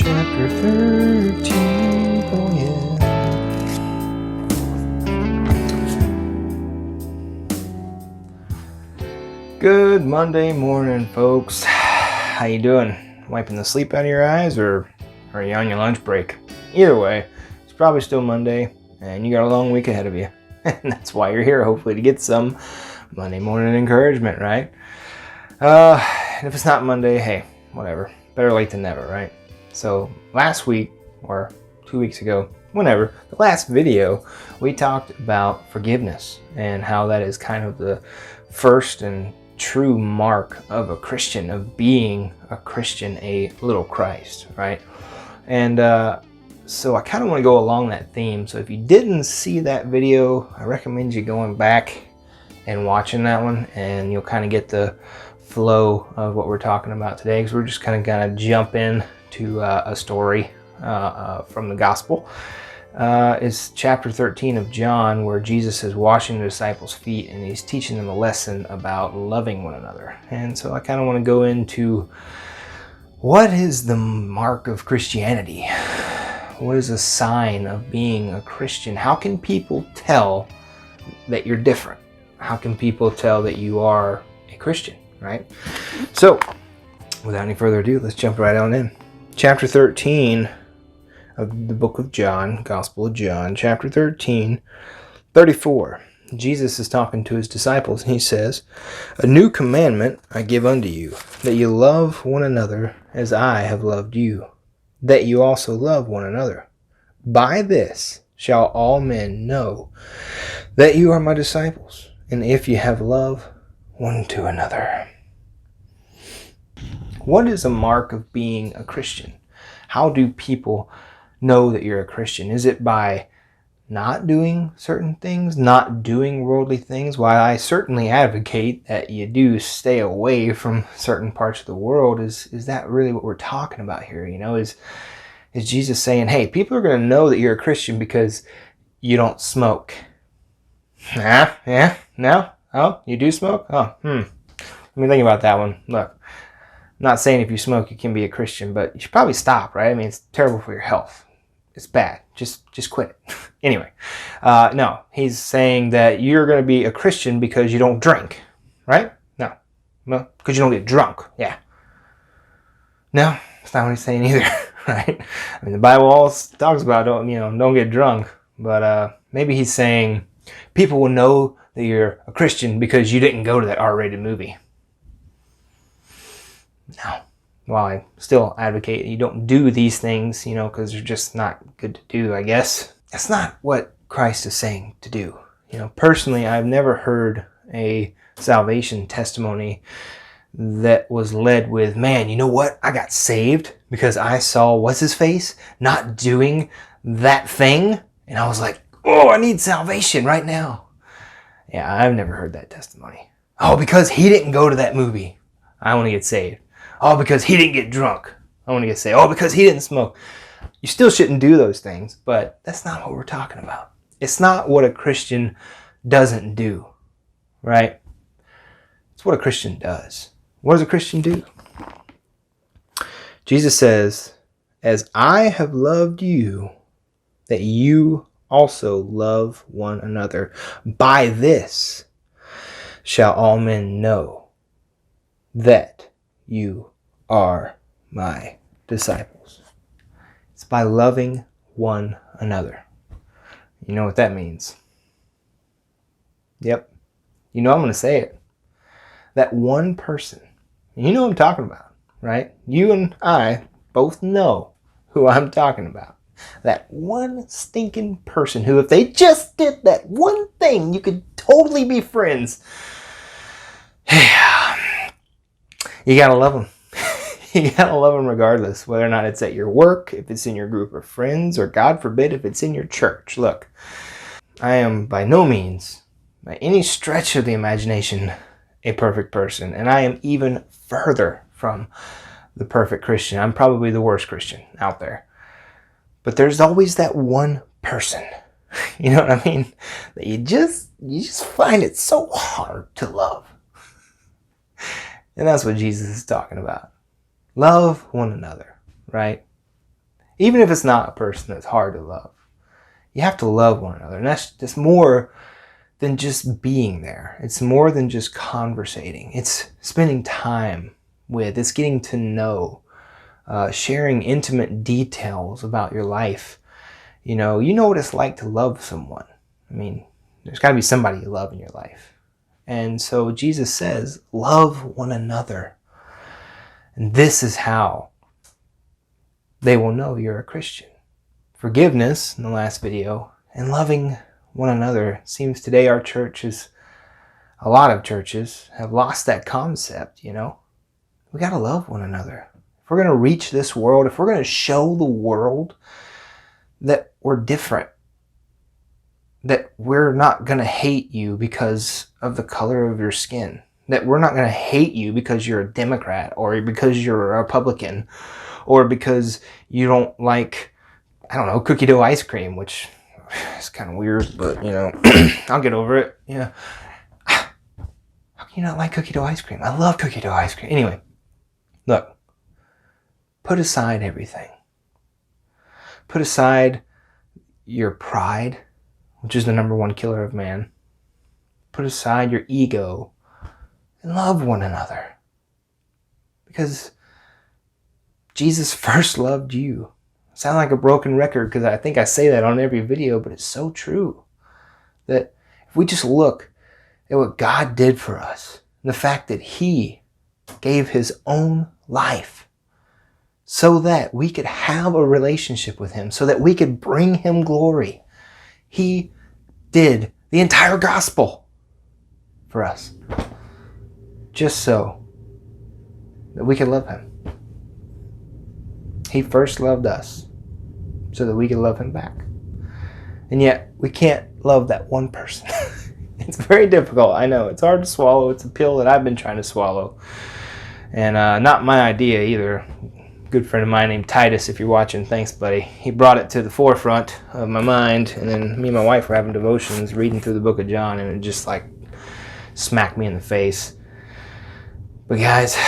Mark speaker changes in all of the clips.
Speaker 1: Chapter 13, oh yeah. Good Monday morning, folks. How you doing? Wiping the sleep out of your eyes, or are you on your lunch break? Either way, it's probably still Monday, and you got a long week ahead of you. And that's why you're here, hopefully to get some Monday morning encouragement, right? And if it's not Monday, hey, whatever. Better late than never, right? So last week, or 2 weeks ago, whenever, the last video, we talked about forgiveness and how that is kind of the first and true mark of a Christian, of being a Christian, a little Christ, right? And so I kind of want to go along that theme. So if you didn't see that video, I recommend you going back and watching that one, and you'll kind of get the flow of what we're talking about today, because we're just kind of gonna jump in to a story from the gospel. Is chapter 13 of John, where Jesus is washing the disciples' feet and he's teaching them a lesson about loving one another. And so I kind of want to go into what is the mark of Christianity? What is a sign of being a Christian? How can people tell that you're different? How can people tell that you are a Christian, right? So without any further ado, let's jump right on in. Chapter 13 of the book of John, Gospel of John, chapter 13, 34. Jesus is talking to his disciples, and he says, "A new commandment I give unto you, that you love one another as I have loved you, that you also love one another. By this shall all men know that you are my disciples, and if you have love one to another." What is a mark of being a Christian? How do people know that you're a Christian? Is it by not doing certain things, not doing worldly things? While I certainly advocate that you do stay away from certain parts of the world, is that really what we're talking about here? You know, is Jesus saying, hey, people are going to know that you're a Christian because you don't smoke? Yeah, no? Oh, you do smoke? Oh, Let me think about that one. Look, I'm not saying if you smoke you can be a Christian, but you should probably stop, right? I mean, it's terrible for your health. It's bad. Just quit it. Anyway, no, he's saying that you're going to be a Christian because you don't drink, right? No, because you don't get drunk. Yeah. No, that's not what he's saying either, right? I mean, the Bible also talks about don't get drunk, but maybe he's saying people will know that you're a Christian because you didn't go to that R-rated movie. No. While I still advocate you don't do these things, because they're just not good to do, I guess. That's not what Christ is saying to do. Personally, I've never heard a salvation testimony that was led with, man, you know what? I got saved because I saw what's-his-face not doing that thing. And I was like, oh, I need salvation right now. Yeah, I've never heard that testimony. Oh, because he didn't go to that movie, I want to get saved. Oh, because he didn't get drunk, I want to get saved. Oh, because he didn't smoke. You still shouldn't do those things, but that's not what we're talking about. It's not what a Christian doesn't do, right? It's what a Christian does. What does a Christian do? Jesus says, as I have loved you, that you also love one another. By this shall all men know that you are my disciples. It's by loving one another. You know what that means? Yep. I'm going to say it. That one person, you know what I'm talking about, right? You and I both know who I'm talking about. That one stinking person who, if they just did that one thing, you could totally be friends. You gotta love them. You gotta love them regardless, whether or not it's at your work, if it's in your group of friends, or God forbid, if it's in your church. Look, I am by no means, by any stretch of the imagination, a perfect person. And I am even further from the perfect Christian. I'm probably the worst Christian out there. But there's always that one person, you know what I mean? That you just find it so hard to love. And that's what Jesus is talking about. Love one another, right? Even if it's not a person that's hard to love. You have to love one another. And that's more than just being there. It's more than just conversating. It's spending time with. It's getting to know. Sharing intimate details about your life. You know what it's like to love someone. I mean, there's got to be somebody you love in your life. And so Jesus says, love one another. And this is how they will know you're a Christian. Forgiveness, in the last video, and loving one another. It seems today a lot of churches have lost that concept, We got to love one another. If we're going to reach this world, if we're going to show the world that we're different, that we're not going to hate you because of the color of your skin, that we're not going to hate you because you're a Democrat or because you're a Republican or because you don't like, cookie dough ice cream, which is kind of weird, but, I'll get over it. Yeah. How can you not like cookie dough ice cream? I love cookie dough ice cream. Anyway, look, put aside everything. Put aside your pride, which is the number one killer of man. Put aside your ego and love one another. Because Jesus first loved you. I sound like a broken record because I think I say that on every video, but it's so true. That if we just look at what God did for us, and the fact that He gave His own life so that we could have a relationship with Him, so that we could bring Him glory. He did the entire gospel for us, just so that we could love Him. He first loved us so that we could love Him back. And yet, we can't love that one person. It's very difficult. I know. It's hard to swallow. It's a pill that I've been trying to swallow. And not my idea either. Good friend of mine named Titus, if you're watching, thanks, buddy. He brought it to the forefront of my mind. And then me and my wife were having devotions, reading through the book of John, and it just smacked me in the face. But guys, if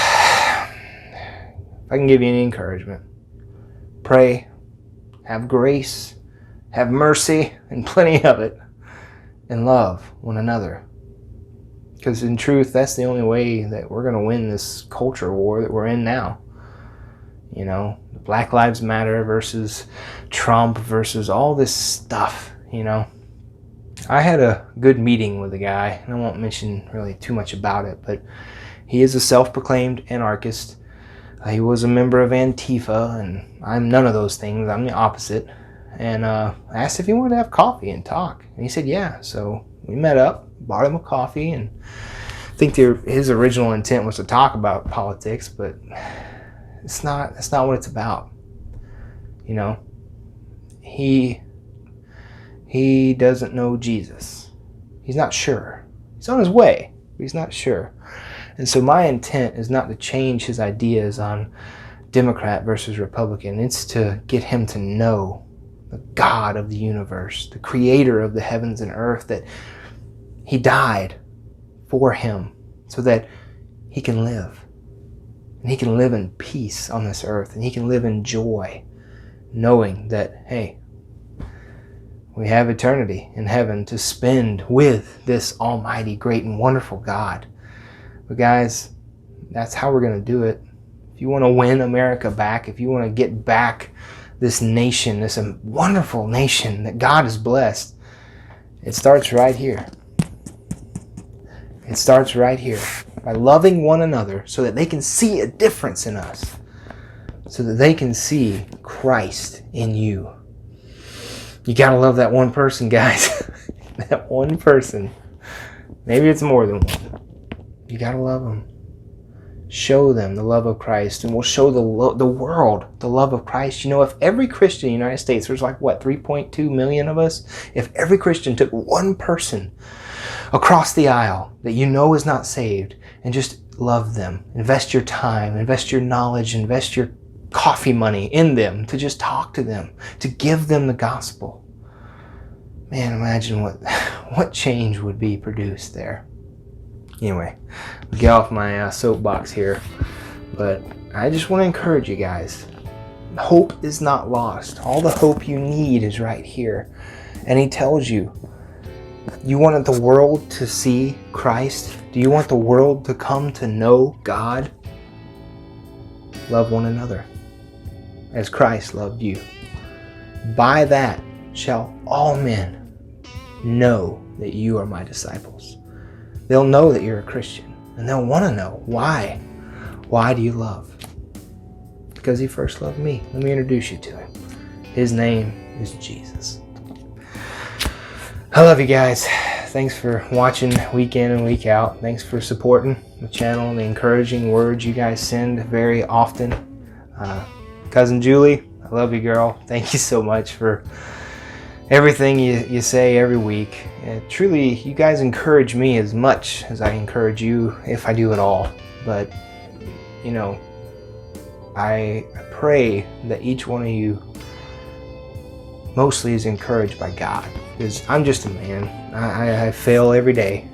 Speaker 1: I can give you any encouragement, pray, have grace, have mercy, and plenty of it, and love one another. Because in truth, that's the only way that we're going to win this culture war that we're in now. Black Lives Matter versus Trump versus all this stuff, I had a good meeting with a guy, and I won't mention really too much about it, but he is a self-proclaimed anarchist. He was a member of Antifa, and I'm none of those things. I'm the opposite. And I asked if he wanted to have coffee and talk. And he said, yeah. So we met up, bought him a coffee, and I think his original intent was to talk about politics, but that's not what it's about. He doesn't know Jesus. He's not sure. He's on his way, but he's not sure. And so my intent is not to change his ideas on Democrat versus Republican. It's to get him to know the God of the universe, the creator of the heavens and earth, that He died for him so that he can live. And he can live in peace on this earth, and he can live in joy, knowing that, hey, we have eternity in heaven to spend with this almighty, great, and wonderful God. But guys, that's how we're going to do it. If you want to win America back, if you want to get back this nation, this wonderful nation that God has blessed, it starts right here. It starts right here by loving one another so that they can see a difference in us, so that they can see Christ in you. You got to love that one person, guys. That one person. Maybe it's more than one. You got to love them. Show them the love of Christ, and we'll show the world the love of Christ. You know, if every Christian in the United States, there's 3.2 million of us, if every Christian took one person across the aisle that you know is not saved and just love them, invest your time, invest your knowledge, invest your coffee money in them, to just talk to them, to give them the gospel. Man, imagine what change would be produced there. Anyway, get off my soapbox here, but I just want to encourage you guys. Hope is not lost. All the hope you need is right here. And he tells you, you want the world to see Christ? Do you want the world to come to know God? Love one another as Christ loved you. By that shall all men know that you are my disciples. They'll know that you're a Christian, and they'll want to know why. Why do you love? Because he first loved me. Let me introduce you to him. His name is Jesus. I love you guys. Thanks for watching week in and week out. Thanks for supporting the channel and the encouraging words you guys send very often. Cousin Julie, I love you, girl. Thank you so much for everything you say every week. Truly, you guys encourage me as much as I encourage you, if I do at all. But, you know, I pray that each one of you mostly is encouraged by God. Because I'm just a man. I fail every day,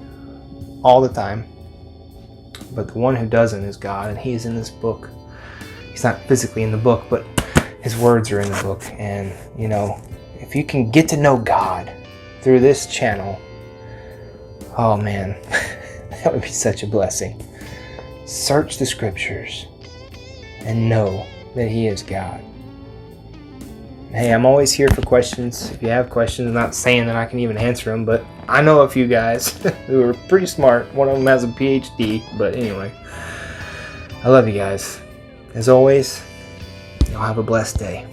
Speaker 1: all the time. But the one who doesn't is God, and he is in this book. He's not physically in the book, but his words are in the book. And, you know, if you can get to know God through this channel, oh man, that would be such a blessing. Search the scriptures and know that he is God. Hey, I'm always here for questions. If you have questions, I'm not saying that I can even answer them, but I know a few guys who are pretty smart. One of them has a PhD, but anyway. I love you guys. As always, y'all have a blessed day.